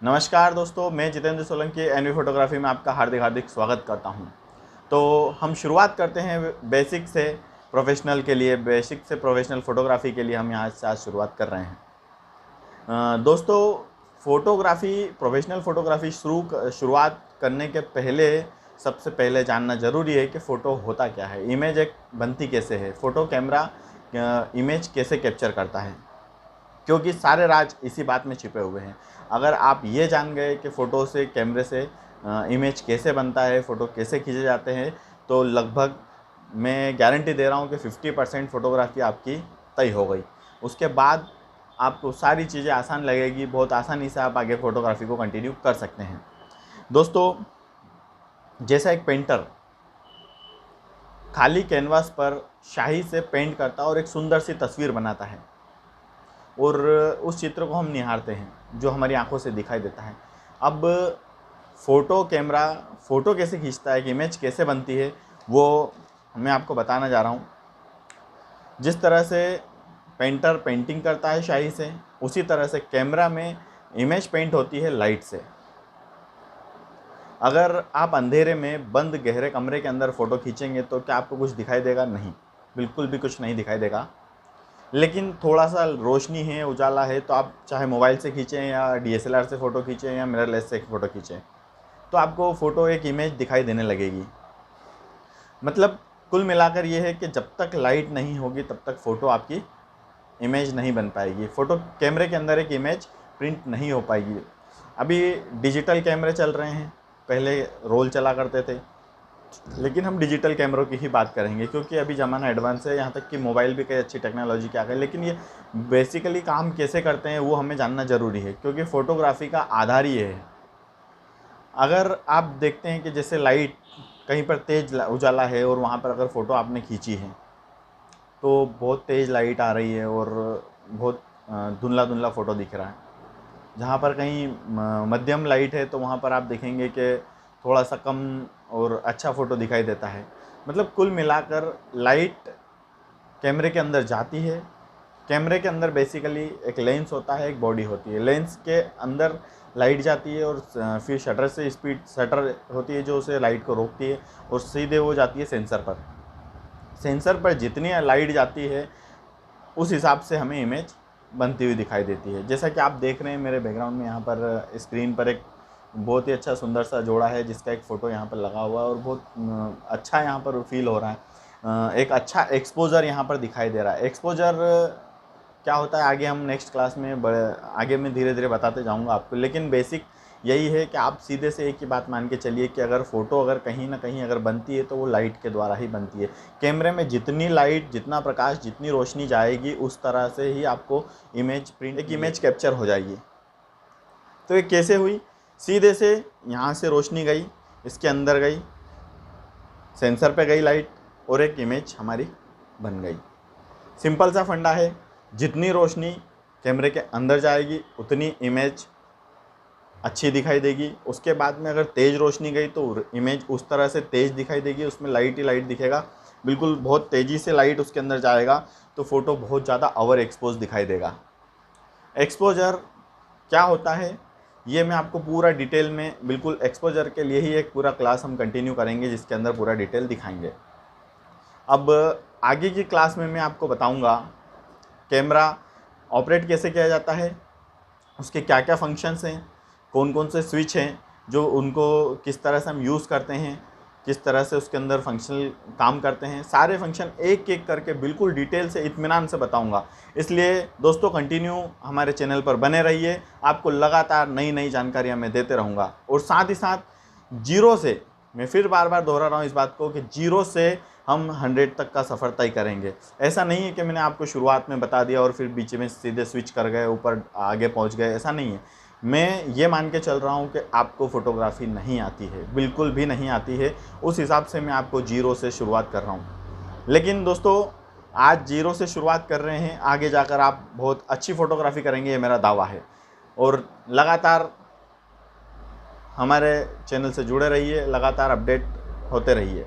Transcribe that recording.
नमस्कार दोस्तों, मैं जितेंद्र सोलंकी एनवी फोटोग्राफी में आपका हार्दिक हार्दिक स्वागत करता हूं। तो हम शुरुआत करते हैं बेसिक से प्रोफेशनल के लिए, बेसिक से प्रोफेशनल फ़ोटोग्राफ़ी के लिए हम यहाँ से आज शुरुआत कर रहे हैं। दोस्तों, फ़ोटोग्राफ़ी, प्रोफेशनल फ़ोटोग्राफ़ी शुरुआत करने के पहले सबसे पहले जानना ज़रूरी है कि फ़ोटो होता क्या है, इमेज एक बनती कैसे है, फ़ोटो कैमरा इमेज कैसे कैप्चर करता है, क्योंकि सारे राज इसी बात में छिपे हुए हैं। अगर आप ये जान गए कि फ़ोटो से, कैमरे से इमेज कैसे बनता है, फ़ोटो कैसे खींचे जाते हैं, तो लगभग मैं गारंटी दे रहा हूँ कि 50% फ़ोटोग्राफ़ी आपकी तय हो गई। उसके बाद आपको सारी चीज़ें आसान लगेगी, बहुत आसानी से आप आगे फ़ोटोग्राफ़ी को कंटिन्यू कर सकते हैं। दोस्तों, जैसा एक पेंटर खाली कैनवास पर शाही से पेंट करता है और एक सुंदर सी तस्वीर बनाता है, और उस चित्र को हम निहारते हैं जो हमारी आंखों से दिखाई देता है। अब कैमरा फ़ोटो कैसे खींचता है, कि इमेज कैसे बनती है, वो मैं आपको बताना जा रहा हूँ। जिस तरह से पेंटर पेंटिंग करता है शाही से, उसी तरह से कैमरा में इमेज पेंट होती है लाइट से। अगर आप अंधेरे में बंद गहरे कमरे के अंदर फ़ोटो खींचेंगे तो क्या आपको कुछ दिखाई देगा? नहीं, बिल्कुल भी कुछ नहीं दिखाई देगा। लेकिन थोड़ा-सा रोशनी है, उजाला है, तो आप चाहे मोबाइल से खींचें या डीएसएलआर से फ़ोटो खींचें या मिररलेस से फ़ोटो खींचें, तो आपको फ़ोटो एक इमेज दिखाई देने लगेगी। मतलब कुल मिलाकर ये है कि जब तक लाइट नहीं होगी तब तक फ़ोटो आपकी इमेज नहीं बन पाएगी। फ़ोटो कैमरे के अंदर एक इमेज प्रिंट नहीं हो पाएगी। अभी डिजिटल कैमरे चल रहे हैं, पहले रोल चला करते थे, लेकिन हम डिजिटल कैमरों की ही बात करेंगे क्योंकि अभी ज़माना एडवांस है। यहाँ तक कि मोबाइल भी कई अच्छी टेक्नोलॉजी के आ गए, लेकिन ये बेसिकली काम कैसे करते हैं वो हमें जानना ज़रूरी है, क्योंकि फ़ोटोग्राफी का आधार ये है। अगर आप देखते हैं कि जैसे लाइट कहीं पर तेज़ उजाला है और वहाँ पर अगर फ़ोटो आपने खींची है तो बहुत तेज़ लाइट आ रही है और बहुत धुंधला धुंधला फ़ोटो दिख रहा है। जहाँ पर कहीं मध्यम लाइट है तो वहाँ पर आप देखेंगे कि थोड़ा सा कम और अच्छा फ़ोटो दिखाई देता है। मतलब कुल मिलाकर लाइट कैमरे के अंदर जाती है। कैमरे के अंदर बेसिकली एक लेंस होता है, एक बॉडी होती है। लेंस के अंदर लाइट जाती है और फिर शटर होती है जो उसे लाइट को रोकती है, और सीधे वो जाती है सेंसर पर। सेंसर पर जितनी लाइट जाती है उस हिसाब से हमें इमेज बनती हुई दिखाई देती है। जैसा कि आप देख रहे हैं मेरे बैकग्राउंड में, यहाँ पर स्क्रीन पर एक बहुत ही अच्छा सुंदर सा जोड़ा है जिसका एक फ़ोटो यहाँ पर लगा हुआ है, और बहुत अच्छा यहाँ पर फील हो रहा है। एक अच्छा एक्सपोजर यहाँ पर दिखाई दे रहा है। एक्सपोजर क्या होता है आगे हम नेक्स्ट क्लास में आगे मैं धीरे धीरे बताते जाऊँगा आपको, लेकिन बेसिक यही है कि आप सीधे से एक ही बात मान के चलिए कि अगर फ़ोटो अगर कहीं ना कहीं अगर बनती है तो वो लाइट के द्वारा ही बनती है। कैमरे में जितनी लाइट, जितना प्रकाश, जितनी रोशनी जाएगी उस तरह से ही आपको एक इमेज कैप्चर हो जाएगी। तो ये कैसे हुई? सीधे से यहाँ से रोशनी गई, इसके अंदर गई, सेंसर पे गई लाइट, और एक इमेज हमारी बन गई। सिंपल सा फंडा है, जितनी रोशनी कैमरे के अंदर जाएगी उतनी इमेज अच्छी दिखाई देगी। उसके बाद में अगर तेज़ रोशनी गई तो इमेज उस तरह से तेज़ दिखाई देगी, उसमें लाइट ही लाइट दिखेगा। बिल्कुल बहुत तेज़ी से लाइट उसके अंदर जाएगा तो फ़ोटो बहुत ज़्यादा ओवर एक्सपोज दिखाई देगा। एक्सपोजर क्या होता है ये मैं आपको पूरा डिटेल में, बिल्कुल एक्सपोजर के लिए ही एक पूरा क्लास हम कंटिन्यू करेंगे जिसके अंदर पूरा डिटेल दिखाएंगे। अब आगे की क्लास में मैं आपको बताऊंगा कैमरा ऑपरेट कैसे किया जाता है, उसके क्या क्या फंक्शंस हैं, कौन कौन से स्विच हैं जो उनको किस तरह से हम यूज़ करते हैं, किस तरह से उसके अंदर फंक्शनल काम करते हैं। सारे फंक्शन एक एक करके बिल्कुल डिटेल से, इत्मीनान से बताऊंगा। इसलिए दोस्तों कंटिन्यू हमारे चैनल पर बने रहिए, आपको लगातार नई नई जानकारियाँ मैं देते रहूँगा। और साथ ही साथ जीरो से, मैं फिर बार बार दोहरा रहा हूँ इस बात को कि जीरो से हम 100 तक का सफ़र तय करेंगे। ऐसा नहीं है कि मैंने आपको शुरुआत में बता दिया और फिर बीच में सीधे स्विच कर गए, ऊपर आगे पहुंच गए, ऐसा नहीं है। मैं ये मान के चल रहा हूँ कि आपको फ़ोटोग्राफ़ी नहीं आती है, बिल्कुल भी नहीं आती है। उस हिसाब से मैं आपको जीरो से शुरुआत कर रहा हूँ। लेकिन दोस्तों आज जीरो से शुरुआत कर रहे हैं, आगे जाकर आप बहुत अच्छी फ़ोटोग्राफ़ी करेंगे, ये मेरा दावा है। और लगातार हमारे चैनल से जुड़े रहिए, लगातार अपडेट होते रहिए।